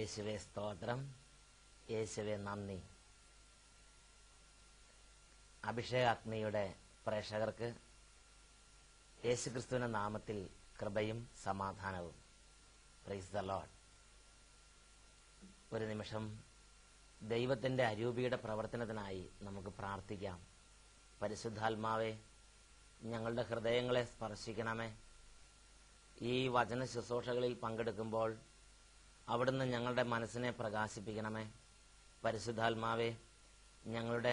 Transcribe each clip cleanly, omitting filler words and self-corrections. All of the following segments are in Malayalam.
യേശുവേ സ്തോത്രം, യേശുവേ നന്ദി. അഭിഷേകാഗ്നിയുടെ പ്രേക്ഷകർക്ക് യേശുക്രിസ്തുവിന്റെ നാമത്തിൽ കൃപയും സമാധാനവും. Praise the Lord. ഒരു നിമിഷം ദൈവത്തിന്റെ അരൂപിയുടെ പ്രവർത്തനത്തിനായി നമുക്ക് പ്രാർത്ഥിക്കാം. പരിശുദ്ധാത്മാവേ, ഞങ്ങളുടെ ഹൃദയങ്ങളെ സ്പർശിക്കണമേ. ഈ വചന ശുശ്രൂഷകളിൽ പങ്കെടുക്കുമ്പോൾ അവിടുന്ന് ഞങ്ങളുടെ മനസ്സിനെ പ്രകാശിപ്പിക്കണമേ. പരിശുദ്ധാത്മാവേ, ഞങ്ങളുടെ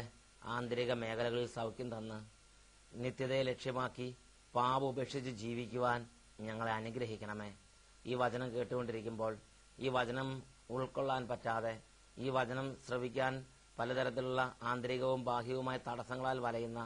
ആന്തരിക മേഖലകളിൽ സൗഖ്യം തന്ന് നിത്യതയെ ലക്ഷ്യമാക്കി പാപം ഉപേക്ഷിച്ച് ജീവിക്കുവാൻ ഞങ്ങളെ അനുഗ്രഹിക്കണമേ. ഈ വചനം കേട്ടുകൊണ്ടിരിക്കുമ്പോൾ ഈ വചനം ഉൾക്കൊള്ളാൻ പറ്റാതെ, ഈ വചനം ശ്രവിക്കാൻ പലതരത്തിലുള്ള ആന്തരികവും ബാഹ്യവുമായ തടസ്സങ്ങളാൽ വലയുന്ന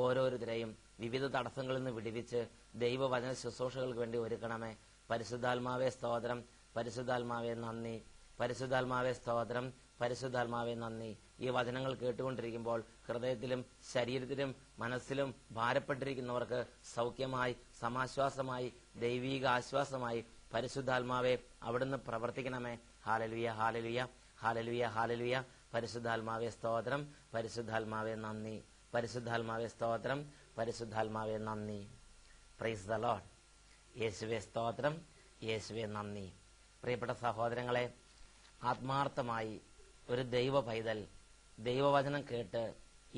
ഓരോരുത്തരെയും വിവിധ തടസ്സങ്ങളിൽ നിന്ന് വിടുവിച്ച് ദൈവവചന ശുശ്രൂഷകൾക്ക് വേണ്ടി ഒരുക്കണമേ. പരിശുദ്ധാത്മാവേ സ്തോത്രം, പരിശുദ്ധാത്മാവേ നന്ദി, പരിശുദ്ധാത്മാവേ സ്തോത്രം, പരിശുദ്ധാത്മാവേ നന്ദി. ഈ വചനങ്ങൾ കേട്ടുകൊണ്ടിരിക്കുമ്പോൾ ഹൃദയത്തിലും ശരീരത്തിലും മനസ്സിലും ഭാരപ്പെട്ടിരിക്കുന്നവർക്ക് സൗഖ്യമായി, സമാശ്വാസമായി, ദൈവീക ആശ്വാസമായി പരിശുദ്ധാത്മാവേ അവിടുന്ന് പ്രവർത്തിക്കണമേ. ഹാലലുയ, ഹാലലുയ, ഹാലലുയ, ഹാലലുയ. പരിശുദ്ധാത്മാവേ സ്തോത്രം, പരിശുദ്ധാത്മാവേ നന്ദി, പരിശുദ്ധാത്മാവേ സ്തോത്രം, പരിശുദ്ധാത്മാവേ നന്ദി. Praise the Lord. യേശുവേ സ്തോത്രം, യേശുവേ നന്ദി. പ്രിയപ്പെട്ട സഹോദരങ്ങളെ, ആത്മാർത്ഥമായി ഒരു ദൈവ പൈതൽ ദൈവവചനം കേട്ട്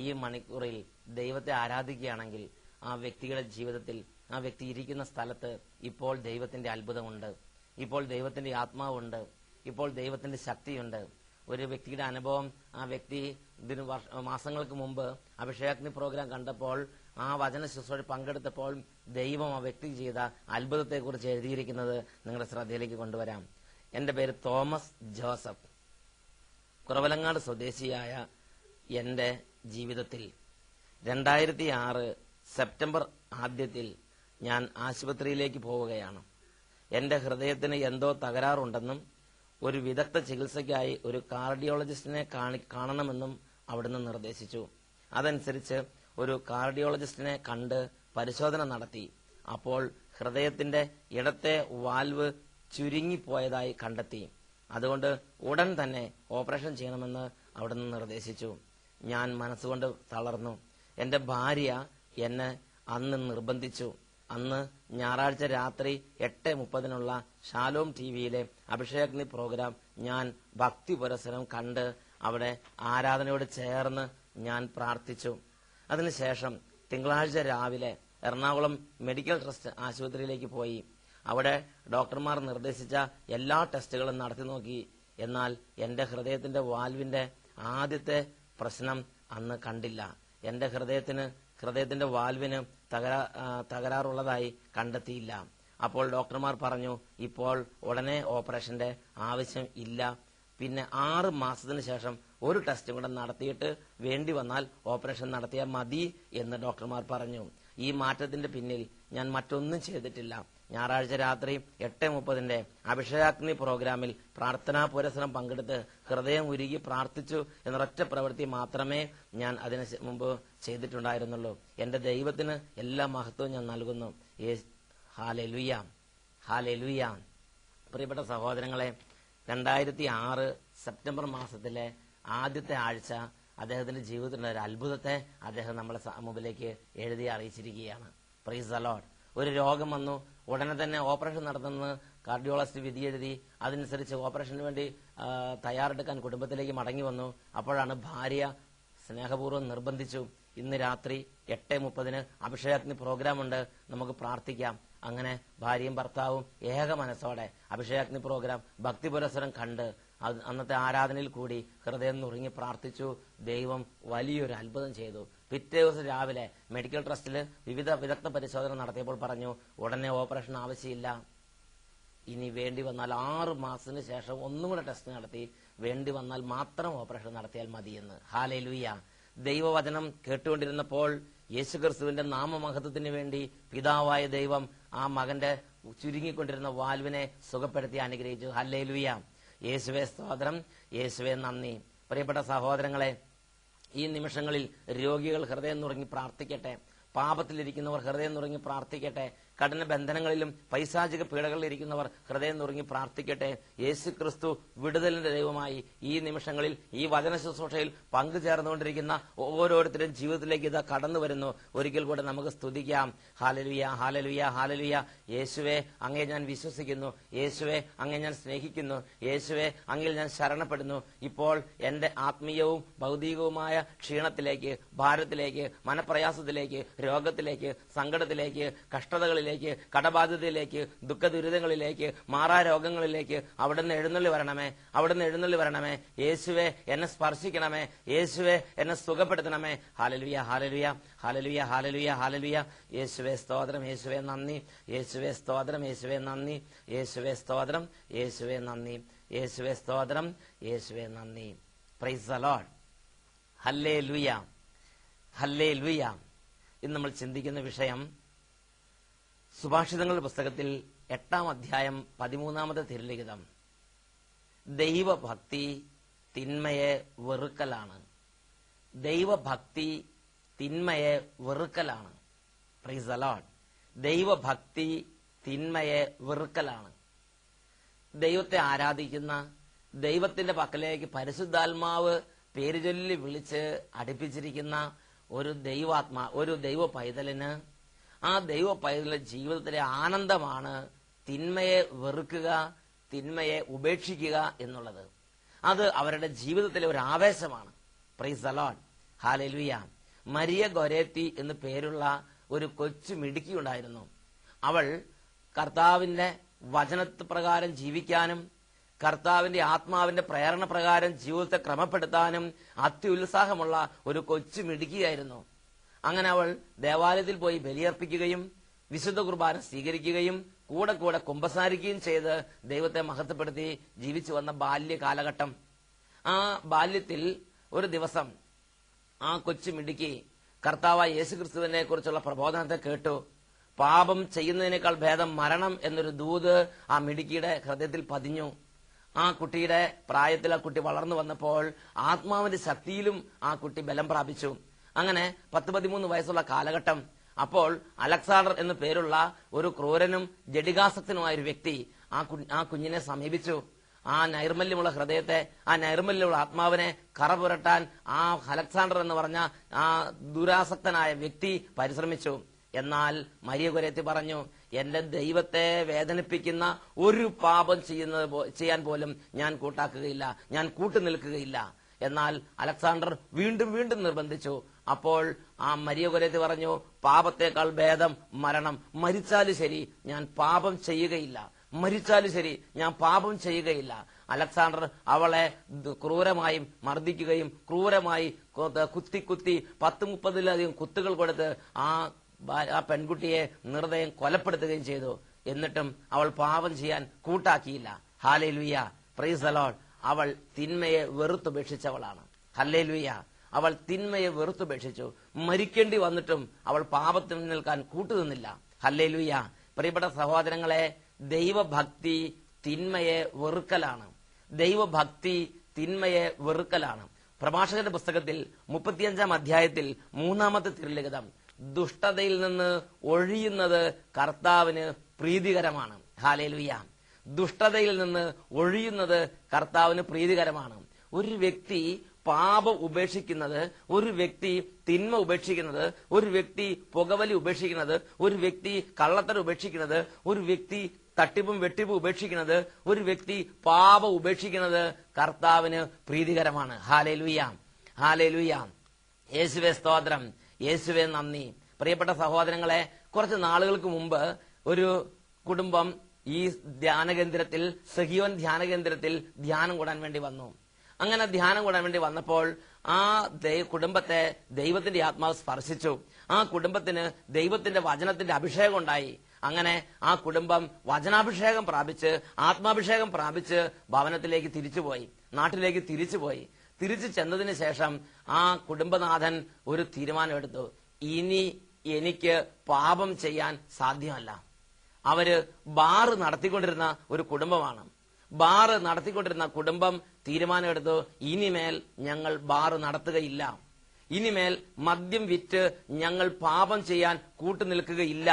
ഈ മണിക്കൂറിൽ ദൈവത്തെ ആരാധിക്കുകയാണെങ്കിൽ ആ വ്യക്തിയുടെ ജീവിതത്തിൽ, ആ വ്യക്തി ഇരിക്കുന്ന സ്ഥലത്ത് ഇപ്പോൾ ദൈവത്തിന്റെ അത്ഭുതമുണ്ട്, ഇപ്പോൾ ദൈവത്തിന്റെ ആത്മാവുണ്ട്, ഇപ്പോൾ ദൈവത്തിന്റെ ശക്തിയുണ്ട്. ഒരു വ്യക്തിയുടെ അനുഭവം, ആ വ്യക്തി മാസങ്ങൾക്ക് മുമ്പ് അഭിഷേകാഗ്നി പ്രോഗ്രാം കണ്ടപ്പോൾ, ആ വചന ശുശ്രൂഷ പങ്കെടുത്തപ്പോൾ ദൈവം ആ വ്യക്തി ചെയ്ത അത്ഭുതത്തെക്കുറിച്ച് എഴുതിയിരിക്കുന്നത് നിങ്ങളുടെ ശ്രദ്ധയിലേക്ക് കൊണ്ടുവരാം. എന്റെ പേര് തോമസ് ജോസഫ്. കുറവലങ്ങാട് സ്വദേശിയായ എന്റെ ജീവിതത്തിൽ 2006 സെപ്റ്റംബർ ആദ്യത്തിൽ ഞാൻ ആശുപത്രിയിലേക്ക് പോവുകയാണ്. എന്റെ ഹൃദയത്തിന് എന്തോ തകരാറുണ്ടെന്നും ഒരു വിദഗ്ധ ചികിത്സയ്ക്കായി ഒരു കാർഡിയോളജിസ്റ്റിനെ കാണണമെന്നും അവിടുന്ന് നിർദ്ദേശിച്ചു. അതനുസരിച്ച് ഒരു കാർഡിയോളജിസ്റ്റിനെ കണ്ട് പരിശോധന നടത്തി. അപ്പോൾ ഹൃദയത്തിന്റെ ഇടത്തെ വാൽവ് ചുരുങ്ങിപ്പോയതായി കണ്ടെത്തി. അതുകൊണ്ട് ഉടൻ തന്നെ ഓപ്പറേഷൻ ചെയ്യണമെന്ന് അവിടുന്ന് നിർദ്ദേശിച്ചു. ഞാൻ മനസ്സുകൊണ്ട് തളർന്നു. എന്റെ ഭാര്യ എന്നെ അന്ന് നിർബന്ധിച്ചു. അന്ന് ഞായറാഴ്ച രാത്രി 8:30 ഷാലോം ടിവിയിലെ അഭിഷേകാഗ്നി പ്രോഗ്രാം ഞാൻ ഭക്തി പുരസ്സരം കണ്ട് അവിടെ ആരാധനയോട് ചേർന്ന് ഞാൻ പ്രാർത്ഥിച്ചു. അതിനുശേഷം തിങ്കളാഴ്ച രാവിലെ എറണാകുളം മെഡിക്കൽ ട്രസ്റ്റ് ആശുപത്രിയിലേക്ക് പോയി. അവിടെ ഡോക്ടർമാർ നിർദ്ദേശിച്ച എല്ലാ ടെസ്റ്റുകളും നടത്തി നോക്കി. എന്നാൽ എന്റെ ഹൃദയത്തിന്റെ വാൽവിന്റെ ആദ്യത്തെ പ്രശ്നം അന്ന് കണ്ടില്ല. എന്റെ ഹൃദയത്തിന്റെ വാൽവിന് തകരാറുള്ളതായി കണ്ടെത്തിയില്ല. അപ്പോൾ ഡോക്ടർമാർ പറഞ്ഞു, ഇപ്പോൾ ഉടനെ ഓപ്പറേഷന്റെ ആവശ്യം ഇല്ല. പിന്നെ 6 മാസത്തിന് ശേഷം ഒരു ടെസ്റ്റും കൂടെ നടത്തിയിട്ട് വേണ്ടി വന്നാൽ ഓപ്പറേഷൻ നടത്തിയാൽ മതി എന്ന് ഡോക്ടർമാർ പറഞ്ഞു. ഈ മാറ്റത്തിന്റെ പിന്നിൽ ഞാൻ മറ്റൊന്നും ചെയ്തിട്ടില്ല. ഞായറാഴ്ച രാത്രി 8:30 അഭിഷേകാഗ്നി പ്രോഗ്രാമിൽ പ്രാർത്ഥനാ പുരസ്സരം പങ്കെടുത്ത് ഹൃദയം ഉരുകി പ്രാർത്ഥിച്ചു എന്നൊരൊറ്റ പ്രവൃത്തി മാത്രമേ ഞാൻ അതിന് മുമ്പ് ചെയ്തിട്ടുണ്ടായിരുന്നുള്ളൂ. എന്റെ ദൈവത്തിന് എല്ലാ മഹത്വവും ഞാൻ നൽകുന്നു. Hallelujah, hallelujah. പ്രിയപ്പെട്ട സഹോദരങ്ങളെ, 2006 സെപ്റ്റംബർ മാസത്തിലെ ആദ്യത്തെ ആഴ്ച അദ്ദേഹത്തിന്റെ ജീവിതത്തിലുള്ള ഒരു അത്ഭുതത്തെ അദ്ദേഹം നമ്മളെ മുമ്പിലേക്ക് എഴുതി അറിയിച്ചിരിക്കുകയാണ്. Praise the Lord. ഒരു രോഗം വന്നു, ഉടനെ തന്നെ ഓപ്പറേഷൻ നടത്തുന്നത് കാർഡിയോളജിസ്റ്റ് വിധി എഴുതി. അതനുസരിച്ച് ഓപ്പറേഷന് വേണ്ടി തയ്യാറെടുക്കാൻ കുടുംബത്തിലേക്ക് മടങ്ങി വന്നു. അപ്പോഴാണ് ഭാര്യ സ്നേഹപൂർവ്വം നിർബന്ധിച്ചു, ഇന്ന് രാത്രി 8:30 അഭിഷേകാഗ്നി പ്രോഗ്രാമുണ്ട്, നമുക്ക് പ്രാർത്ഥിക്കാം. അങ്ങനെ ഭാര്യയും ഭർത്താവും ഏക മനസ്സോടെ അഭിഷേകാഗ്നി പ്രോഗ്രാം ഭക്തി പുരസ്സരം കണ്ട് അന്നത്തെ ആരാധനയിൽ കൂടി ഹൃദയം നുറുങ്ങി പ്രാർത്ഥിച്ചു. ദൈവം വലിയൊരു അത്ഭുതം ചെയ്തു. പിറ്റേ ദിവസം രാവിലെ മെഡിക്കൽ ട്രസ്റ്റിൽ വിവിധ വിദഗ്ധ പരിശോധന നടത്തിയപ്പോൾ പറഞ്ഞു, ഉടനെ ഓപ്പറേഷൻ ആവശ്യമില്ല, ഇനി വേണ്ടി വന്നാൽ 6 മാസത്തിന് ശേഷം ഒന്നും കൂടെ ടെസ്റ്റ് നടത്തി വേണ്ടി വന്നാൽ മാത്രം ഓപ്പറേഷൻ നടത്തിയാൽ മതിയെന്ന്. ഹല്ലേലൂയ. ദൈവവചനം കേട്ടുകൊണ്ടിരുന്നപ്പോൾ യേശുക്രിസ്തുവിന്റെ നാമമഹത്വത്തിന് വേണ്ടി പിതാവായ ദൈവം ആ മകന്റെ ചുരുങ്ങിക്കൊണ്ടിരുന്ന വാൽവിനെ സുഖപ്പെടുത്തി അനുഗ്രഹിച്ചു. ഹല്ലേലൂയ. യേശുവേ സ്തോത്രം, യേശുവേ നന്ദി. പ്രിയപ്പെട്ട സഹോദരങ്ങളെ, ഈ നിമിഷങ്ങളിൽ രോഗികൾ ഹൃദയം നുറങ്ങി പ്രാർത്ഥിക്കട്ടെ. പാപത്തിലിരിക്കുന്നവർ ഹൃദയം നുറങ്ങി പ്രാർത്ഥിക്കട്ടെ. കഠിന ബന്ധനങ്ങളിലും പൈശാചിക പീഡകളിൽ ഇരിക്കുന്നവർ ഹൃദയം നുറുങ്ങി പ്രാർത്ഥിക്കട്ടെ. യേശു ക്രിസ്തു വിടുതലിന്റെ ദൈവമായി ഈ നിമിഷങ്ങളിൽ ഈ വചന ശുശ്രൂഷയിൽ പങ്കുചേർന്നുകൊണ്ടിരിക്കുന്ന ഓരോരുത്തരും ജീവിതത്തിലേക്ക് ഇതാ കടന്നു വരുന്നു. ഒരിക്കൽ കൂടെ നമുക്ക് സ്തുതിക്കാം. ഹല്ലേലൂയ, ഹല്ലേലൂയ, ഹല്ലേലൂയ. യേശുവേ, അങ്ങയെ ഞാൻ വിശ്വസിക്കുന്നു. യേശുവേ, അങ്ങയെ ഞാൻ സ്നേഹിക്കുന്നു. യേശുവേ, അങ്ങിൽ ഞാൻ ശരണപ്പെടുന്നു. ഇപ്പോൾ എന്റെ ആത്മീയവും ഭൗതികവുമായ ക്ഷീണത്തിലേക്ക്, ഭാരത്തിലേക്ക്, മനപ്രയാസത്തിലേക്ക്, രോഗത്തിലേക്ക്, സങ്കടത്തിലേക്ക്, കഷ്ടതകളിലേക്ക്, കടബാധ്യതയിലേക്ക്, ദുഃഖദുരിതങ്ങളിലേക്ക്, മാറാരോഗങ്ങളിലേക്ക് അവിടുന്ന് എഴുന്നള്ളി വരണമേ. അവിടുന്ന് എഴുന്നള്ളി വരണമേ. യേശുവേ, എന്നെ സ്പർശിക്കണമേ. യേശുവേ, എന്നെ സുഖപ്പെടുത്തണമേ. ഹല്ലേലൂയ, ഹല്ലേലൂയ, ഹല്ലേലൂയ, ഹല്ലേലൂയ, ഹല്ലേലൂയ. യേശുവേ സ്തോത്രം, യേശുവേ നന്ദി. യേശുവേ സ്തോത്രം, യേശുവേ നന്ദി. യേശുവേ സ്തോത്രം, യേശുവേ നന്ദി. യേശുവേ സ്തോത്രം, യേശുവേ നന്ദി. Price the Lord. Hallelujah, hallelujah. ഇന്ന് നമ്മൾ ചിന്തിക്കുന്ന വിഷയം സുഭാഷിതങ്ങളുടെ പുസ്തകത്തിൽ 8-ാം അധ്യായം 13-ാമത്തെ തിരുലിഖിതം. ദൈവഭക്തി തിന്മയെ വെറുക്കലാണ്. ദൈവഭക്തി തിന്മയെ വെറുക്കലാണ്. Price the Lord. ദൈവഭക്തി തിന്മയെ വെറുക്കലാണ്. ദൈവത്തെ ആരാധിക്കുന്ന, ദൈവത്തിന്റെ പക്കലേക്ക് പരിശുദ്ധാത്മാവ് പേരുചൊല്ലി വിളിച്ച് അടുപ്പിച്ചിരിക്കുന്ന ഒരു ദൈവ പൈതലിന്, ആ ദൈവ പൈതലിന്റെ ജീവിതത്തിലെ ആനന്ദമാണ് തിന്മയെ വെറുക്കുക, തിന്മയെ ഉപേക്ഷിക്കുക എന്നുള്ളത്. അത് അവരുടെ ജീവിതത്തിലെ ഒരു ആവേശമാണ്. Price the Lord. Hallelujah. Maria Goretti എന്ന് പേരുള്ള ഒരു കൊച്ചു മിടുക്കി ഉണ്ടായിരുന്നു. അവൾ കർത്താവിന്റെ വചനപ്രകാരം ജീവിക്കാനും കർത്താവിന്റെ ആത്മാവിന്റെ പ്രേരണ പ്രകാരം ജീവിതത്തെ ക്രമപ്പെടുത്താനും അത്യുത്സാഹമുള്ള ഒരു കൊച്ചു മിടുക്കിയായിരുന്നു. അങ്ങനെ അവൾ ദേവാലയത്തിൽ പോയി ബലിയർപ്പിക്കുകയും വിശുദ്ധ കുർബാന സ്വീകരിക്കുകയും കൂടെ കൂടെ കുമ്പസാരിക്കുകയും ചെയ്ത് ദൈവത്തെ മഹത്വപ്പെടുത്തി ജീവിച്ചു വന്ന ബാല്യ കാലഘട്ടം. ആ ബാല്യത്തിൽ ഒരു ദിവസം ആ കൊച്ചു മിടുക്കി കർത്താവായ യേശുക്രിസ്തുവിനെ കുറിച്ചുള്ള പ്രബോധനത്തെ കേട്ടു. പാപം ചെയ്യുന്നതിനേക്കാൾ ഭേദം മരണം എന്നൊരു ദൂത് ആ മിടുക്കിയുടെ ഹൃദയത്തിൽ പതിഞ്ഞു. ആ കുട്ടിയുടെ പ്രായത്തിൽ ആ കുട്ടി വളർന്നു വന്നപ്പോൾ ആത്മാവിന്റെ ശക്തിയിലും ആ കുട്ടി ബലം പ്രാപിച്ചു. അങ്ങനെ 10-13 വയസ്സുള്ള കാലഘട്ടം. അപ്പോൾ അലക്സാണ്ടർ എന്നു പേരുള്ള ഒരു ക്രൂരനും ജഡികാസക്തനുമായ ഒരു വ്യക്തി ആ കുഞ്ഞിനെ സമീപിച്ചു. ആ നൈർമല്യമുള്ള ഹൃദയത്തെ, ആ നൈർമല്യമുള്ള ആത്മാവിനെ കറ പുരട്ടാൻ ആ അലക്സാണ്ടർ എന്ന് പറഞ്ഞ ആ ദുരാസക്തനായ വ്യക്തി പരിശ്രമിച്ചു. എന്നാൽ മരിയ ഗൊരേത്തി പറഞ്ഞു, എന്റെ ദൈവത്തെ വേദനിപ്പിക്കുന്ന ഒരു പാപം ചെയ്യാൻ പോലും ഞാൻ കൂട്ടാക്കുകയില്ല, ഞാൻ കൂട്ടുനിൽക്കുകയില്ല. എന്നാൽ അലക്സാണ്ടർ വീണ്ടും വീണ്ടും നിർബന്ധിച്ചു. അപ്പോൾ ആ മരിയ ഗൊരേത്തി പറഞ്ഞു, പാപത്തേക്കാൾ ഭേദം മരണം. മരിച്ചാലും ശരി ഞാൻ പാപം ചെയ്യുകയില്ല, മരിച്ചാലും ശരി ഞാൻ പാപം ചെയ്യുകയില്ല. അലക്സാണ്ടർ അവളെ ക്രൂരമായി മർദ്ദിക്കുകയും ക്രൂരമായി കുത്തി 10-30 കുത്തുകൾ കൊടുത്ത് ആ പെൺകുട്ടിയെ നിർദ്ദയം കൊലപ്പെടുത്തുകയും ചെയ്തു. എന്നിട്ടും അവൾ പാപം ചെയ്യാൻ കൂട്ടാക്കിയില്ല. ഹല്ലേലൂയ, പ്രൈസ് ദി ലോർഡ്. അവൾ തിന്മയെ വെറുത്തുപേക്ഷിച്ചവളാണ്. ഹല്ലേലൂയ. അവൾ തിന്മയെ വെറുത്തുപേക്ഷിച്ചു. മരിക്കേണ്ടി വന്നിട്ടും അവൾ പാപത്തിൽ നിൽക്കാൻ കൂട്ടുനിന്നില്ല. ഹല്ലേലൂയ. പ്രിയപ്പെട്ട സഹോദരങ്ങളെ, ദൈവഭക്തി തിന്മയെ വെറുക്കലാണ്. ദൈവഭക്തി തിന്മയെ വെറുക്കലാണ്. പ്രഭാഷകന്റെ പുസ്തകത്തിൽ 35-ാം അധ്യായത്തിൽ 3-ാമത്തെ തിരുലിഖിതം, ദുഷ്ടതയിൽ നിന്ന് ഒഴിയുന്നത് കർത്താവിന് പ്രീതികരമാണ്. ഹല്ലേലൂയ. ദുഷ്ടതയിൽ നിന്ന് ഒഴിയുന്നത് കർത്താവിന് പ്രീതികരമാണ്. ഒരു വ്യക്തി പാപം ഉപേക്ഷിക്കുന്നത്, ഒരു വ്യക്തി തിന്മ ഉപേക്ഷിക്കുന്നത്, ഒരു വ്യക്തി പുകവലി ഉപേക്ഷിക്കുന്നത്, ഒരു വ്യക്തി കള്ളത്തരം ഉപേക്ഷിക്കുന്നത്, ഒരു വ്യക്തി തട്ടിപ്പും വെട്ടിപ്പും ഉപേക്ഷിക്കുന്നത്, ഒരു വ്യക്തി പാപം ഉപേക്ഷിക്കുന്നത് കർത്താവിന് പ്രീതികരമാണ്. ഹല്ലേലൂയ, ഹല്ലേലൂയ. യേശുവേ സ്തോത്രം, യേശുവേ നന്ദി. പ്രിയപ്പെട്ട സഹോദരങ്ങളെ, കുറച്ച് നാളുകൾക്ക് മുമ്പ് ഒരു കുടുംബം ഈ ധ്യാനകേന്ദ്രത്തിൽ, സഹിയോൻ ധ്യാനകേന്ദ്രത്തിൽ ധ്യാനം കൂടാൻ വേണ്ടി വന്നു. അങ്ങനെ ധ്യാനം കൂടാൻ വേണ്ടി വന്നപ്പോൾ ആ കുടുംബത്തെ ദൈവത്തിന്റെ ആത്മാവ് സ്പർശിച്ചു. ആ കുടുംബത്തിന് ദൈവത്തിന്റെ വചനത്തിന്റെ അഭിഷേകം ഉണ്ടായി. അങ്ങനെ ആ കുടുംബം വചനാഭിഷേകം പ്രാപിച്ച്, ആത്മാഭിഷേകം പ്രാപിച്ച് ഭവനത്തിലേക്ക് തിരിച്ചുപോയി, നാട്ടിലേക്ക് തിരിച്ചുപോയി. തിരിച്ചു ചെന്നതിന് ശേഷം ആ കുടുംബനാഥൻ ഒരു തീരുമാനമെടുത്തു, ഇനി എനിക്ക് പാപം ചെയ്യാൻ സാധ്യമല്ല. അവര് ബാറ് നടത്തിക്കൊണ്ടിരുന്ന ഒരു കുടുംബമാണ്. ബാറ് നടത്തിക്കൊണ്ടിരുന്ന കുടുംബം തീരുമാനമെടുത്തു, ഇനിമേൽ ഞങ്ങൾ ബാറ് നടത്തുകയില്ല, ഇനിമേൽ മദ്യം വിറ്റ് ഞങ്ങൾ പാപം ചെയ്യാൻ കൂട്ടുനിൽക്കുകയില്ല.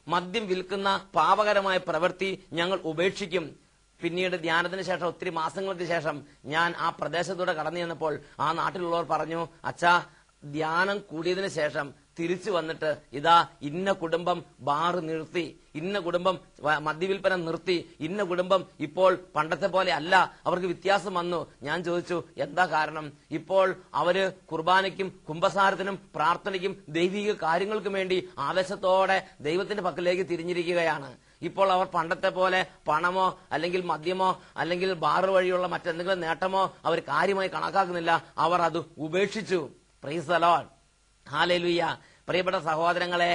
മദ്യം വിൽക്കുന്ന പാപകരമായ പ്രവൃത്തി ഞങ്ങൾ ഉപേക്ഷിക്കും. പിന്നീട് ധ്യാനത്തിന് ശേഷം ഒത്തിരി മാസങ്ങൾക്ക് ശേഷം ഞാൻ ആ പ്രദേശത്തൂടെ കടന്നു ചെന്നപ്പോൾ ആ നാട്ടിലുള്ളവർ പറഞ്ഞു, അച്ഛാ, ധ്യാനം കൂടിയതിനു ശേഷം തിരിച്ചു വന്നിട്ട് ഇതാ ഇന്ന കുടുംബം ബാറ് നിർത്തി, ഇന്ന കുടുംബം മദ്യവിൽപ്പന നിർത്തി, ഇന്ന കുടുംബം ഇപ്പോൾ പണ്ടത്തെ പോലെ അല്ല, അവർക്ക് വ്യത്യാസം വന്നു. ഞാൻ ചോദിച്ചു, എന്താ കാരണം? ഇപ്പോൾ അവര് കുർബാനയ്ക്കും കുംഭസാരത്തിനും പ്രാർത്ഥനയ്ക്കും ദൈവിക കാര്യങ്ങൾക്കും വേണ്ടി ആവേശത്തോടെ ദൈവത്തിന്റെ പക്കലേക്ക് തിരിഞ്ഞിരിക്കുകയാണ്. ഇപ്പോൾ അവർ പണ്ടത്തെ പോലെ പണമോ അല്ലെങ്കിൽ മദ്യമോ അല്ലെങ്കിൽ ബാറ് വഴിയുള്ള മറ്റെന്തെങ്കിലും നേട്ടമോ അവർ കാര്യമായി കണക്കാക്കുന്നില്ല. അവർ അത് ഉപേക്ഷിച്ചു. Price the Lord. ഹല്ലേലൂയ. പ്രിയപ്പെട്ട സഹോദരങ്ങളെ,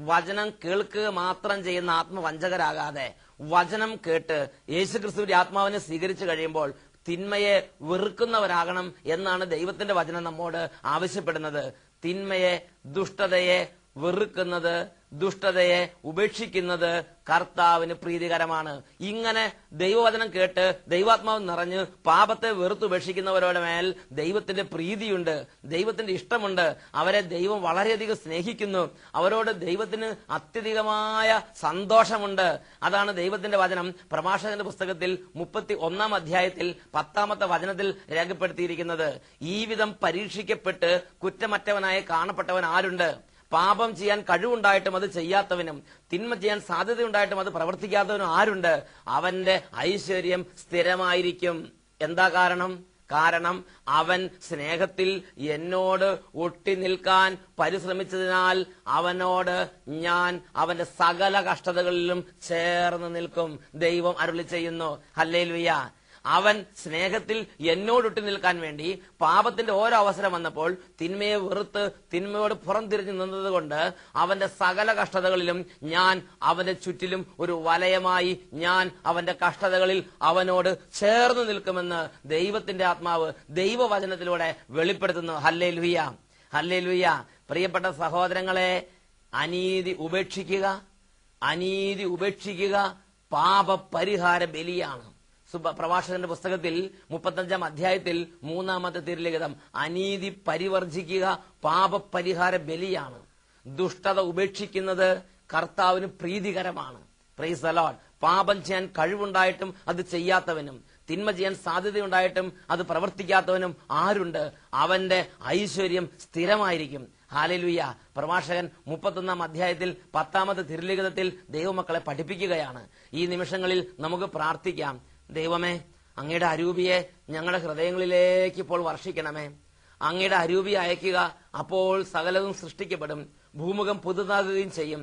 വചനം കേൾക്കുക മാത്രം ചെയ്യുന്ന ആത്മവഞ്ചകരാകാതെ വചനം കേട്ട് യേശുക്രിസ്തുവിന്റെ ആത്മാവിനെ സ്വീകരിച്ചു കഴിയുമ്പോൾ തിന്മയെ വെറുക്കുന്നവരാകണം എന്നാണ് ദൈവത്തിന്റെ വചനം നമ്മോട് ആവശ്യപ്പെടുന്നത്. തിന്മയെ, ദുഷ്ടതയെ വെറുക്കുന്നത്, ദുഷ്ടതയെ ഉപേക്ഷിക്കുന്നത് കർത്താവിന് പ്രീതികരമാണ്. ഇങ്ങനെ ദൈവവചനം കേട്ട് ദൈവാത്മാവ് നിറഞ്ഞ് പാപത്തെ വെറുത്തുപേക്ഷിക്കുന്നവരുടെ മേൽ ദൈവത്തിന്റെ പ്രീതിയുണ്ട്, ദൈവത്തിന്റെ ഇഷ്ടമുണ്ട്. അവരെ ദൈവം വളരെയധികം സ്നേഹിക്കുന്നു. അവരോട് ദൈവത്തിന് അത്യധികമായ സന്തോഷമുണ്ട്. അതാണ് ദൈവത്തിന്റെ വചനം പ്രഭാഷകന്റെ പുസ്തകത്തിൽ 31 അധ്യായത്തിൽ 10 വചനത്തിൽ രേഖപ്പെടുത്തിയിരിക്കുന്നത്. ഈ വിധം പരീക്ഷിക്കപ്പെട്ട് കുറ്റമറ്റവനായി കാണപ്പെട്ടവൻ ആരുണ്ട്? പാപം ചെയ്യാൻ കഴിവുണ്ടായിട്ടും അത് ചെയ്യാത്തവനും തിന്മ ചെയ്യാൻ സാധ്യതയുണ്ടായിട്ടും അത് പ്രവർത്തിക്കാത്തവനും ആരുണ്ട്? അവന്റെ ഐശ്വര്യം സ്ഥിരമായിരിക്കും. എന്താ കാരണം? കാരണം അവൻ സ്നേഹത്തിൽ എന്നോട് ഒട്ടി നിൽക്കാൻ പരിശ്രമിച്ചതിനാൽ അവനോട് ഞാൻ അവന്റെ സകല കഷ്ടതകളിലും ചേർന്ന് നിൽക്കും. ദൈവം അരുളി ചെയ്യുന്നു. ഹല്ലേലൂയ. അവൻ സ്നേഹത്തിൽ എന്നോടൊട്ടി നിൽക്കാൻ വേണ്ടി പാപത്തിന്റെ ഓരോ അവസരം വന്നപ്പോൾ തിന്മയെ വെറുത്ത് തിന്മയോട് പുറം തിരിഞ്ഞു നിന്നതുകൊണ്ട് അവന്റെ സകല കഷ്ടതകളിലും ഞാൻ അവന്റെ ചുറ്റിലും ഒരു വലയമായി ഞാൻ അവന്റെ കഷ്ടതകളിൽ അവനോട് ചേർന്ന് നിൽക്കുമെന്ന് ദൈവത്തിന്റെ ആത്മാവ് ദൈവവചനത്തിലൂടെ വെളിപ്പെടുത്തുന്നു. Hallelujah, hallelujah. പ്രിയപ്പെട്ട സഹോദരങ്ങളെ, അനീതി ഉപേക്ഷിക്കുക, അനീതി ഉപേക്ഷിക്കുക പാപപരിഹാര ബലിയാണ്. പ്രഭാഷകന്റെ പുസ്തകത്തിൽ 35 അധ്യായത്തിൽ 3 തിരുലിഖിതം അനീതി പരിവർജിക്കുക പാപപരിഹാര ബലിയാണ്. ദുഷ്ടത ഉപേക്ഷിക്കുന്നത് കർത്താവിന് പ്രീതികരമാണ്. Price the Lord. പാപം ചെയ്യാൻ കഴിവുണ്ടായിട്ടും അത് ചെയ്യാത്തവനും തിന്മ ചെയ്യാൻ സാധ്യതയുണ്ടായിട്ടും അത് പ്രവർത്തിക്കാത്തവനും ആരുണ്ട്? അവന്റെ ഐശ്വര്യം സ്ഥിരമായിരിക്കും. ഹല്ലേലൂയ. പ്രഭാഷകൻ 31 അധ്യായത്തിൽ 10 തിരുലിഖിതത്തിൽ ദൈവമക്കളെ പഠിപ്പിക്കുകയാണ്. ഈ നിമിഷങ്ങളിൽ നമുക്ക് പ്രാർത്ഥിക്കാം. ദൈവമേ, അങ്ങയുടെ അരൂപിയെ ഞങ്ങളുടെ ഹൃദയങ്ങളിലേക്ക് ഇപ്പോൾ വർഷിക്കണമേ. അങ്ങയുടെ അരൂപി അയക്കുക, അപ്പോൾ സകലതും സൃഷ്ടിക്കപ്പെടും, ഭൂമുഖം പുതുതാകുകയും ചെയ്യും.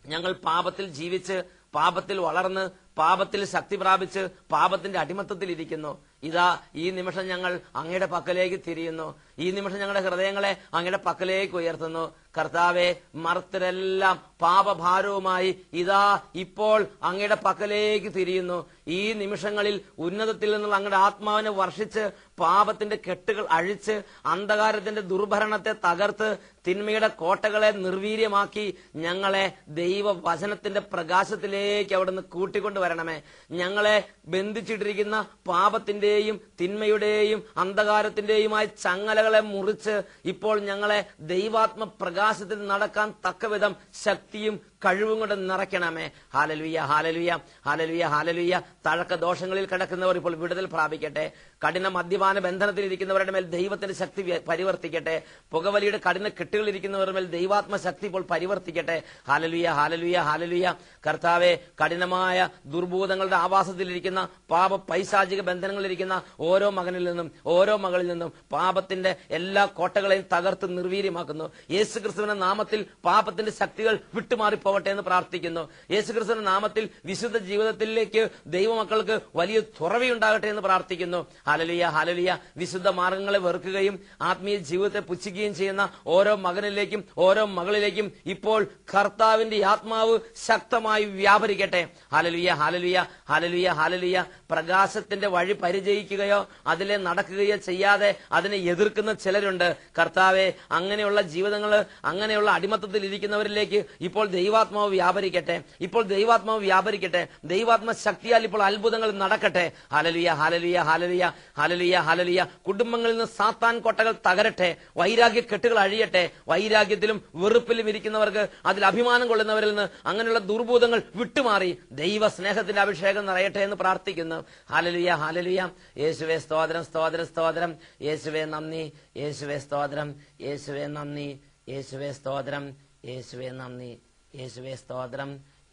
ഞങ്ങൾ പാപത്തിൽ ജീവിച്ച് പാപത്തിൽ വളർന്ന് പാപത്തിൽ ശക്തി പ്രാപിച്ച് പാപത്തിന്റെ അടിമത്തത്തിൽ ഇരിക്കുന്നു. ഇതാ ഈ നിമിഷം ഞങ്ങൾ അങ്ങയുടെ പക്കലേക്ക് തിരിയുന്നു. ഈ നിമിഷം ഞങ്ങളുടെ ഹൃദയങ്ങളെ അങ്ങയുടെ പക്കലേക്ക് ഉയർത്തുന്നു. കർത്താവെ, മർത്തരെല്ലാം പാപഭാരവുമായി ഇതാ ഇപ്പോൾ അങ്ങയുടെ പക്കലേക്ക് തിരിയുന്നു. ഈ നിമിഷങ്ങളിൽ ഉന്നതത്തിൽ നിന്നുള്ള അങ്ങയുടെ ആത്മാവിനെ വർഷിച്ച് പാപത്തിന്റെ കെട്ടുകൾ അഴിച്ച് അന്ധകാരത്തിന്റെ ദുർഭരണത്തെ തകർത്ത് തിന്മയുടെ കോട്ടകളെ നിർവീര്യമാക്കി ഞങ്ങളെ ദൈവവചനത്തിന്റെ പ്രകാശത്തിലേക്ക് അവിടുന്ന് കൂട്ടിക്കൊണ്ടുവരണമേ. ഞങ്ങളെ ബന്ധിച്ചിട്ടിരിക്കുന്ന പാപത്തിന്റെയും തിന്മയുടെയും അന്ധകാരത്തിന്റെയുമായ ചങ്ങലകളെ മുറിച്ച് ഇപ്പോൾ ഞങ്ങളെ ദൈവാത്മ പ്രകാശത്തിൽ നടക്കാൻ തക്കവിധം ശക്തിയും കഴിവും കൊണ്ട് നിറയ്ക്കണമേ. ഹല്ലേലൂയ, ഹല്ലേലൂയ, ഹല്ലേലൂയ, ഹല്ലേലൂയ. തഴക്ക ദോഷങ്ങളിൽ കിടക്കുന്നവർ ഇപ്പോൾ വിടുതൽ പ്രാപിക്കട്ടെ. കഠിന മദ്യപാന ബന്ധനത്തിലിരിക്കുന്നവരുടെ മേൽ ദൈവത്തിന്റെ ശക്തി പരിവർത്തിക്കട്ടെ. പുകവലിയുടെ കഠിന കെട്ടുകളിരിക്കുന്നവരുടെ മേൽ ദൈവാത്മ ശക്തി ഇപ്പോൾ പരിവർത്തിക്കട്ടെ. ഹല്ലേലൂയ, ഹല്ലേലൂയ, ഹല്ലേലൂയ. കർത്താവെ, കഠിനമായ ദുർഭൂതങ്ങളുടെ ആവാസത്തിലിരിക്കുന്ന പാപ പൈശാചിക ബന്ധനങ്ങളിലിരിക്കുന്ന ഓരോ മകനിൽ നിന്നും ഓരോ മകളിൽ നിന്നും പാപത്തിന്റെ എല്ലാ കോട്ടകളെയും തകർത്ത് നിർവീര്യമാക്കുന്നു. യേശുക്രിസ്തുവിന്റെ നാമത്തിൽ പാപത്തിന്റെ ശക്തികൾ വിട്ടുമാറി പോകട്ടെ എന്ന് പ്രാർത്ഥിക്കുന്നു. യേശുക്രിസ്തുവിന്റെ നാമത്തിൽ വിശുദ്ധ ജീവിതത്തിലേക്ക് ദൈവമക്കൾക്ക് വലിയ തുറവിയുണ്ടാകട്ടെ എന്ന് പ്രാർത്ഥിക്കുന്നു. Hallelujah, hallelujah. വിശുദ്ധ മാർഗങ്ങളെ വെറുക്കുകയും ആത്മീയ ജീവിതത്തെ പുച്ഛിക്കുകയും ചെയ്യുന്ന ഓരോ മകനിലേക്കും ഓരോ മകളിലേക്കും ഇപ്പോൾ കർത്താവിന്റെ ആത്മാവ് ശക്തമായി വ്യാപരിക്കട്ടെ. ഹല്ലേലൂയ, ഹല്ലേലൂയ, ഹല്ലേലൂയ, ഹല്ലേലൂയ. പ്രകാശത്തിന്റെ വഴി പരിചയിക്കുകയോ അതിലെ നടക്കുകയോ ചെയ്യാതെ അതിനെ എതിർക്കുന്ന ചിലരുണ്ട്. കർത്താവെ, അങ്ങനെയുള്ള ജീവിതങ്ങൾ, അങ്ങനെയുള്ള അടിമത്തത്തിൽ ഇരിക്കുന്നവരിലേക്ക് ഇപ്പോൾ ദൈവ ദൈവാത്മാവ് വ്യാപരിക്കട്ടെ, ഇപ്പോൾ ദൈവാത്മാവ് വ്യാപരിക്കട്ടെ. ദൈവാത്മ ശക്തിയാൽ ഇപ്പോൾ അത്ഭുതങ്ങൾ നടക്കട്ടെ. ഹല്ലേലൂയ, ഹല്ലേലൂയ, ഹല്ലേലൂയ, ഹല്ലേലൂയ, ഹല്ലേലൂയ. കുടുംബങ്ങളിൽ നിന്ന് സാത്താൻ കൊട്ടകൾ തകരട്ടെ. വൈരാഗ്യ കെട്ടുകൾ അഴിയട്ടെ. വൈരാഗ്യത്തിലും വെറുപ്പിലും ഇരിക്കുന്നവർക്ക്, അതിൽ അഭിമാനം കൊള്ളുന്നവരിൽ നിന്ന് അങ്ങനെയുള്ള ദുർബോധങ്ങൾ വിട്ടുമാറി ദൈവ സ്നേഹത്തിന്റെ അഭിഷേകം നിറയട്ടെ എന്ന് പ്രാർത്ഥിക്കുന്നു. ഹല്ലേലൂയ, ഹല്ലേലൂയ. യേശുവേ സ്തോത്രം, സ്തോത്രം, സ്തോത്രം. യേശുവേ നന്ദി, യേശുവേ സ്തോത്രം, യേശുവേ നന്ദി, യേശുവേ സ്തോത്രം, യേശുവേ നന്ദി, യേശുവേ സ്തോത്രം,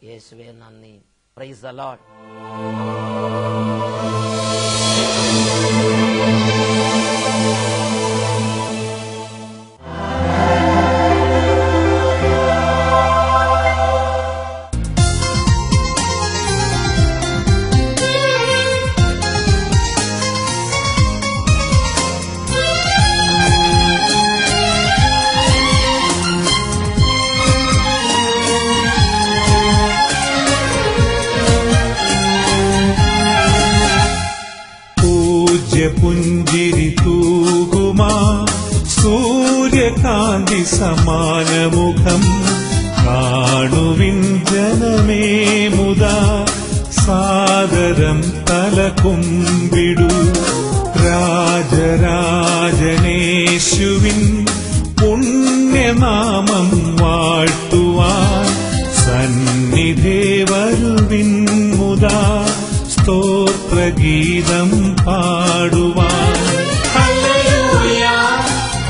യേശുവേ നന്ദി. Price the Lord. പുഞ്ചിരി തൂകുമാ സൂര്യകാന്തി സമാനമുഖം കാണുവിൻ ജനമേ മുതാ സാദരം തലകുമ്പിടു രാജരാജനേശുവിൻ പുണ്യനാമം വാഴ്ത്തുവാൻ സന്നിധേ വരുവിൻ മുതാ സ്തോത്രഗീതം പാടുവാൻ. ഹല്ലേലൂയ,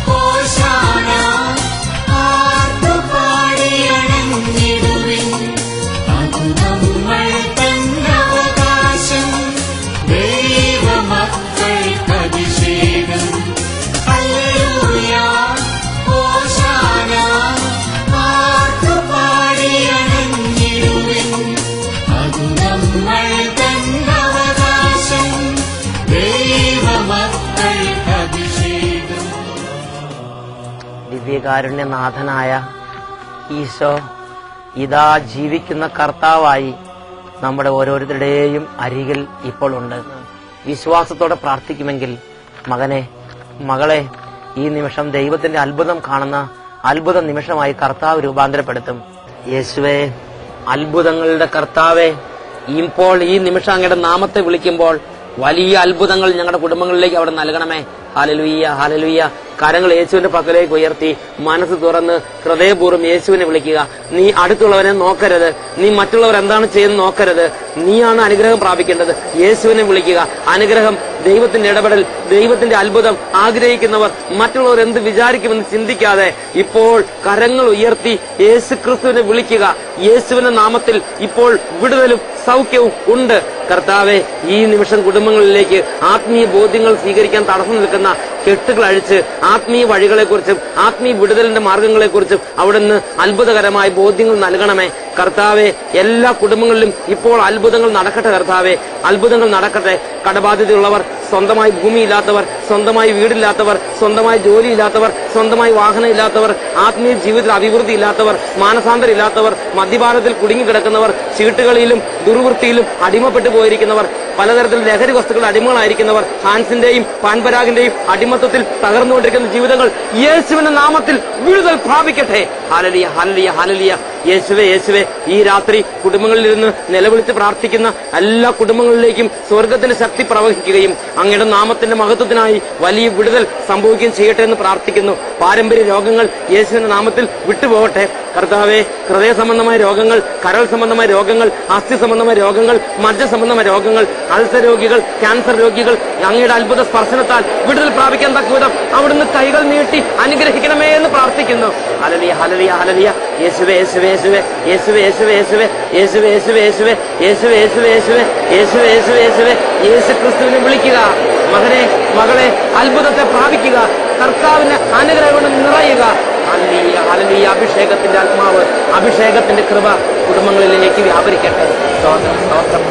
ഹോശാന, ആർത്തുപാടിയണഞ്ഞിടുവിൻ. അതു നമ്മൾ തന്നവകാശം, ദൈവമക്കൾക്കഭിഷേകം. ഹല്ലേലൂയ, ഹോശാന, ആർത്തുപാടിയണഞ്ഞിടുവിൻ. അതു നമ്മൾ ദിവ്യകാരുണ്യനാഥനായ ഈശോ ഇതാ ജീവിക്കുന്ന കർത്താവായി നമ്മുടെ ഓരോരുത്തരുടെയും അരികിൽ ഇപ്പോൾ ഉണ്ട്. വിശ്വാസത്തോടെ പ്രാർത്ഥിക്കുമെങ്കിൽ മകനെ, മകളെ, ഈ നിമിഷം ദൈവത്തിന്റെ അത്ഭുതം കാണുന്ന അത്ഭുത നിമിഷമായി കർത്താവ് രൂപാന്തരപ്പെടുത്തും. യേശുവേ, അത്ഭുതങ്ങളുടെ കർത്താവേ, ഇപ്പോൾ ഈ നിമിഷം അങ്ങയുടെ നാമത്തെ വിളിക്കുമ്പോൾ വലിയ അത്ഭുതങ്ങൾ ഞങ്ങളുടെ കുടുംബങ്ങളിലേക്ക് അവിടെ നൽകണമേ. Hallelujah, hallelujah. കരങ്ങൾ യേശുവിന്റെ പക്കലേക്ക് ഉയർത്തി മനസ്സ് തുറന്ന് ഹൃദയപൂർവ്വം യേശുവിനെ വിളിക്കുക. നീ അടുത്തുള്ളവനെ നോക്കരുത്, നീ മറ്റുള്ളവർ എന്താണ് ചെയ്യുന്നത് നോക്കരുത്. നീയാണ് അനുഗ്രഹം പ്രാപിക്കേണ്ടത്. യേശുവിനെ വിളിക്കുക. അനുഗ്രഹം, ദൈവത്തിന്റെ ഇടപെടൽ, ദൈവത്തിന്റെ അത്ഭുതം ആഗ്രഹിക്കുന്നവർ മറ്റുള്ളവർ എന്ത് വിചാരിക്കുമെന്ന് ചിന്തിക്കാതെ ഇപ്പോൾ കരങ്ങൾ ഉയർത്തി യേശുക്രിസ്തുവിനെ വിളിക്കുക. യേശുവിന്റെ നാമത്തിൽ ഇപ്പോൾ വിടുതലും സൗഖ്യവും ഉണ്ട്. കർത്താവെ, ഈ നിമിഷം കുടുംബങ്ങളിലേക്ക് ആത്മീയ ബോധ്യങ്ങൾ സ്വീകരിക്കാൻ തടസ്സം നിൽക്കുന്ന കെട്ടുകൾ അഴിച്ച് ആത്മീയ വഴികളെക്കുറിച്ചും ആത്മീയ വിടുതലിന്റെ മാർഗങ്ങളെക്കുറിച്ചും അവിടുന്ന് അത്ഭുതകരമായ ബോധ്യങ്ങൾ നൽകണമേ. കർത്താവെ, എല്ലാ കുടുംബങ്ങളിലും ഇപ്പോൾ അത്ഭുതങ്ങൾ നടക്കട്ടെ. കർത്താവെ, അത്ഭുതങ്ങൾ നടക്കട്ടെ. കടബാധ്യതയുള്ളവർ, സ്വന്തമായി ഭൂമിയില്ലാത്തവർ, സ്വന്തമായി വീടില്ലാത്തവർ, സ്വന്തമായി ജോലിയില്ലാത്തവർ, സ്വന്തമായി വാഹനം ഇല്ലാത്തവർ, ആത്മീയ ജീവിതത്തിൽ അഭിവൃദ്ധി ഇല്ലാത്തവർ, മാനസാന്തരം ഇല്ലാത്തവർ, മദ്യപാനത്തിൽ കുടുങ്ങിക്കിടക്കുന്നവർ, ചീട്ടുകളിലും ദുർവൃത്തിയിലും അടിമപ്പെട്ടു പോയിരിക്കുന്നവർ, പലതരത്തിൽ ലഹരി വസ്തുക്കളുടെ അടിമകളായിരിക്കുന്നവർ, ഹാൻസിന്റെയും പാൻപരാഗിന്റെയും അടിമത്തത്തിൽ തകർന്നുകൊണ്ടിരിക്കുന്ന ജീവിതങ്ങൾ യേശുവിന്റെ നാമത്തിൽ വിടുതൽ പ്രാപിക്കട്ടെ. ഹല്ലേലൂയ, ഹല്ലേലൂയ, ഹല്ലേലൂയ. യേശുവേ, യേശുവേ, ഈ രാത്രി കുടുംബങ്ങളിലിരുന്ന് നിലവിളിച്ച് പ്രാർത്ഥിക്കുന്ന എല്ലാ കുടുംബങ്ങളിലേക്കും സ്വർഗത്തിന്റെ ശക്തി പ്രവഹിക്കുകയും അങ്ങയുടെ നാമത്തിന്റെ മഹത്വത്തിനായി വലിയ വിടുതൽ സംഭവിക്കുകയും ചെയ്യട്ടെ എന്ന് പ്രാർത്ഥിക്കുന്നു. പാരമ്പര്യ രോഗങ്ങൾ യേശുവിന്റെ നാമത്തിൽ വിട്ടുപോകട്ടെ. കർത്താവെ, ഹൃദയ സംബന്ധമായ രോഗങ്ങൾ, കരൾ സംബന്ധമായ രോഗങ്ങൾ, അസ്ഥി സംബന്ധമായ രോഗങ്ങൾ, മജ്ജ സംബന്ധമായ രോഗങ്ങൾ, അൾസർ രോഗികൾ, ക്യാൻസർ രോഗികൾ അങ്ങയുടെ അത്ഭുത സ്പർശനത്താൽ വിടുതൽ പ്രാപിക്കാൻ തക്കവിധം അവിടുന്ന് കൈകൾ നീട്ടി അനുഗ്രഹിക്കണമേ എന്ന് പ്രാർത്ഥിക്കുന്നു. ഹല്ലേലൂയ, ഹല്ലേലൂയ, ഹല്ലേലൂയ. യേശുവേ, യേശുവേ, യേശുവേ, യേശുവേ, യേശുവേ, യേശുവേ, യേശുവേ, യേശുവേ, യേശുവേ, യേശുവേ, യേശുവേ, യേശുവേ, യേശുവേ, യേശുവേ, യേശുവേ, യേശു ക്രിസ്തുവിനെ വിളിക്കുക. മകനെ, മകളെ, അത്ഭുതത്തെ പ്രാപിക്കുക. കർത്താവിന്റെ അനുഗ്രഹം കൊണ്ട് നിറയുക. Hallelujah, hallelujah. അഭിഷേകത്തിന്റെ ആത്മാവ്, അഭിഷേകത്തിന്റെ കൃപ കുടുംബങ്ങളിലേക്ക് വ്യാപരിക്കട്ടെ. സ്തോത്രം, സ്തോത്രം.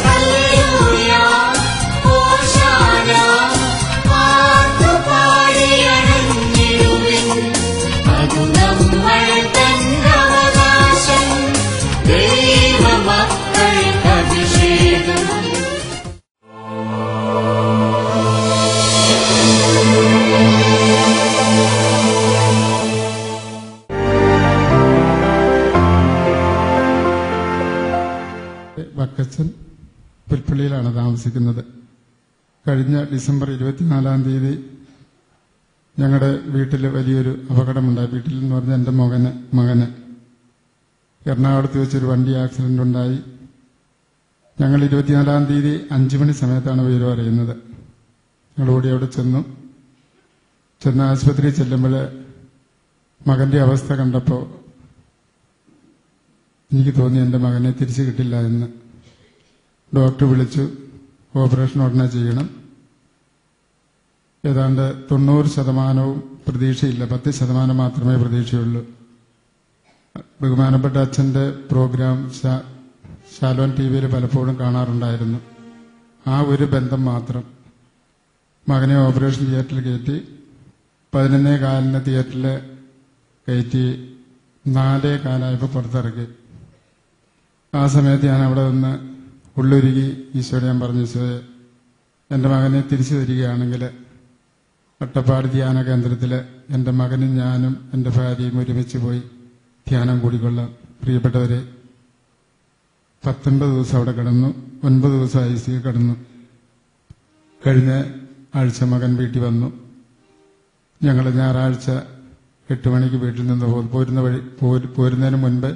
ഹല്ലേലൂയ, ഹോശാന, ആർത്തുപാടിയണഞ്ഞിടുവിൻ. അതു നമ്മൾ തന്നവകാശം, ദൈവമക്കൾക്കഭിഷേകം. താമസിക്കുന്നത്. കഴിഞ്ഞ ഡിസംബർ 24 ഞങ്ങളുടെ വീട്ടിൽ വലിയൊരു അപകടമുണ്ടായി. വീട്ടിൽ എന്ന് പറഞ്ഞാൽ എൻ്റെ മകന് എറണാകുളത്ത് വെച്ചൊരു വണ്ടി ആക്സിഡന്റ് ഉണ്ടായി. ഞങ്ങൾ 24 5 മണി സമയത്താണ് വിവരം അറിയുന്നത്. ഞങ്ങളോടി അവിടെ ചെന്ന് ആശുപത്രിയിൽ ചെല്ലുമ്പോൾ മകന്റെ അവസ്ഥ കണ്ടപ്പോൾ എനിക്ക് തോന്നി എൻ്റെ മകനെ തിരിച്ചു കിട്ടില്ല എന്ന്. ഡോക്ടർ വിളിച്ചു, ഓപ്പറേഷൻ ഉടനെ ചെയ്യണം. ഏതാണ്ട് 90% പ്രതീക്ഷയില്ല, 10% മാത്രമേ പ്രതീക്ഷയുള്ളൂ. ബഹുമാനപ്പെട്ട അച്ഛന്റെ പ്രോഗ്രാം ശാലോൻ TV പലപ്പോഴും കാണാറുണ്ടായിരുന്നു. ആ ഒരു ബന്ധം മാത്രം. മകനെ ഓപ്പറേഷൻ തിയേറ്ററിൽ കയറ്റി 11:15 തിയേറ്ററിൽ കയറ്റി 4:15 പുറത്തിറക്കി. ആ സമയത്ത് ഞാൻ അവിടെ നിന്ന് ഉള്ളൊരുക്കി ഈശോയോട് ഞാൻ പറഞ്ഞു, ഈശോയെ, എൻ്റെ മകനെ തിരിച്ചു തരികയാണെങ്കിൽ അട്ടപ്പാടി ധ്യാന കേന്ദ്രത്തിൽ എൻ്റെ മകനും ഞാനും എൻ്റെ ഭാര്യയും ഒരുമിച്ച് പോയി ധ്യാനം കൂടിക്കൊള്ളാം. പ്രിയപ്പെട്ടവരെ, 19 ദിവസം അവിടെ കിടന്നു, 9 ദിവസം ICU കിടന്നു. കഴിഞ്ഞ ആഴ്ച മകൻ വീട്ടിൽ വന്നു. ഞങ്ങൾ ഞായറാഴ്ച 8 മണിക്ക് വീട്ടിൽ നിന്ന് പോരുന്നതിന് മുൻപ്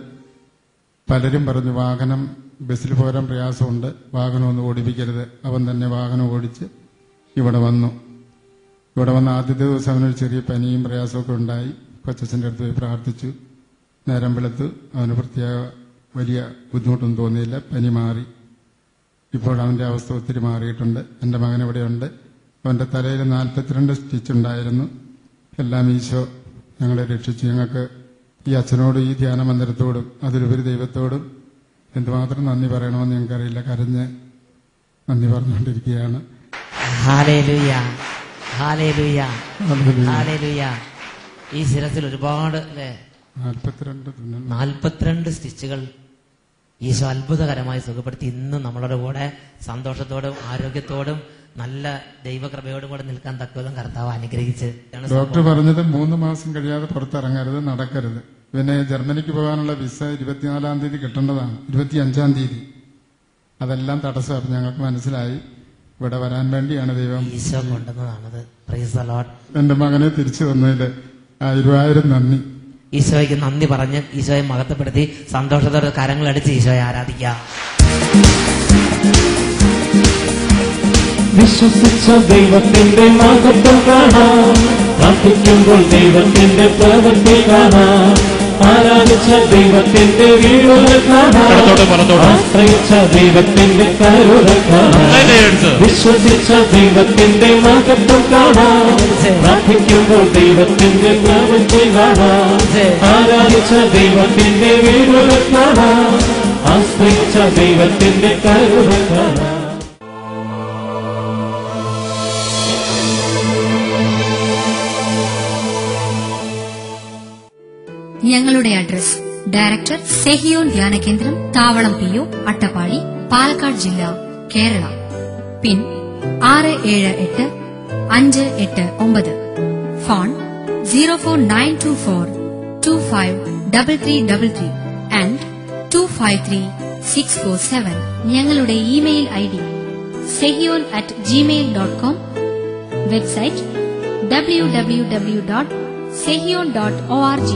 പലരും പറഞ്ഞു, വാഹനം ബസ്സിൽ പോരാൻ പ്രയാസമുണ്ട്, വാഹനമൊന്നും ഓടിപ്പിക്കരുത്. അവൻ തന്നെ വാഹനം ഓടിച്ച് ഇവിടെ വന്നു. ഇവിടെ വന്ന ആദ്യത്തെ ദിവസം അവനൊരു ചെറിയ പനിയും പ്രയാസമൊക്കെ ഉണ്ടായി. കൊച്ചച്ഛൻ്റെ അടുത്ത് പോയി പ്രാർത്ഥിച്ചു. നേരം വെളുത്ത് അവന് പ്രത്യേക വലിയ ബുദ്ധിമുട്ടൊന്നും തോന്നിയില്ല, പനി മാറി. ഇപ്പോൾ അവന്റെ അവസ്ഥ ഒത്തിരി മാറിയിട്ടുണ്ട്. എൻ്റെ മകൻ ഇവിടെയുണ്ട്. അവന്റെ തലയിൽ 42 സ്റ്റിച്ച് ഉണ്ടായിരുന്നു. എല്ലാം ഈശോ ഞങ്ങളെ രക്ഷിച്ചു. ഞങ്ങൾക്ക് ഈ അച്ഛനോടും ഈ ധ്യാന മന്ദിരത്തോടും അതിലുപരി ദൈവത്തോടും എന്തുമാത്രം നന്ദി പറയണമെന്ന് ഞങ്ങൾക്കറിയില്ല. കരഞ്ഞ് നന്ദി പറഞ്ഞുകൊണ്ടിരിക്കുകയാണ്. ഹല്ലേലൂയ, ഹല്ലേലൂയ, ഹല്ലേലൂയ. ഈ ശിരസിൽ ഒരുപാട് 42 സ്റ്റിച്ചുകൾ ഈശോ അത്ഭുതകരമായി സുഖപ്പെടുത്തി. ഇന്ന് നമ്മളുടെ കൂടെ സന്തോഷത്തോടും ആരോഗ്യത്തോടും നല്ല ദൈവകൃപയോടും കൂടെ നിൽക്കാൻ തക്കവിധം കർത്താവ് അനുഗ്രഹിച്ച്. ഡോക്ടർ പറഞ്ഞത് 3 മാസം കഴിയാതെ പുറത്തിറങ്ങരുത്, നടക്കരുത്. പിന്നെ ജർമ്മനിക്ക് പോകാനുള്ള വിസ 24-ാം തീയതി കിട്ടേണ്ടതാണ്, 25-ാം തീയതി. അതെല്ലാം തടസ്സം ഞങ്ങൾക്ക് മനസ്സിലായി. ഇവിടെ വരാൻ വേണ്ടിയാണ് ദൈവം ഈശോ കൊണ്ടുവന്നതാണത്. Praise the lord. എന്റെ മകനെ തിരിച്ചു തന്നതിൽ 1000 നന്ദി. ഈശോയ്ക്ക് നന്ദി പറഞ്ഞ് ഈശോയെ മഹത്വപ്പെടുത്തി സന്തോഷത്തോടെ കരങ്ങളടിച്ച് ഈശോയെ ആരാധിക്കാം. വിശ്വസിച്ച ദൈവത്തിന്റെ മഹത്വം കാണാം, പ്രാർത്ഥിക്കുമ്പോൾ ദൈവത്തിന്റെ പ്രവൃത്തി കാണാം, ആരാധിച്ച ദൈവത്തിന്റെ വീടുകൾ കാണാം, ആശ്രയിച്ച ദൈവത്തിന്റെ കരുണ കാണാം. വിശ്വസിച്ച ദൈവത്തിന്റെ മഹത്വം കാണാം, പ്രാർത്ഥിക്കുമ്പോൾ ദൈവത്തിന്റെ പ്രവൃത്തി കാണാം, ആരാധിച്ച ദൈവത്തിന്റെ വീടുകൾ കാണാം, ആശ്രയിച്ച ദൈവത്തിന്റെ കരുണ കാണാം. ഞങ്ങളുടെ അഡ്രസ്: ഡയറക്ടർ, സെഹിയോൻ ധ്യാനകേന്ദ്രം, താവളം PO, അട്ടപ്പാടി, പാലക്കാട് ജില്ല, കേരള. പിൻ 678589. Phone 04924253333 and 253647. ഞങ്ങളുടെ email ID sehion@gmail.com. Website www.sehion.org.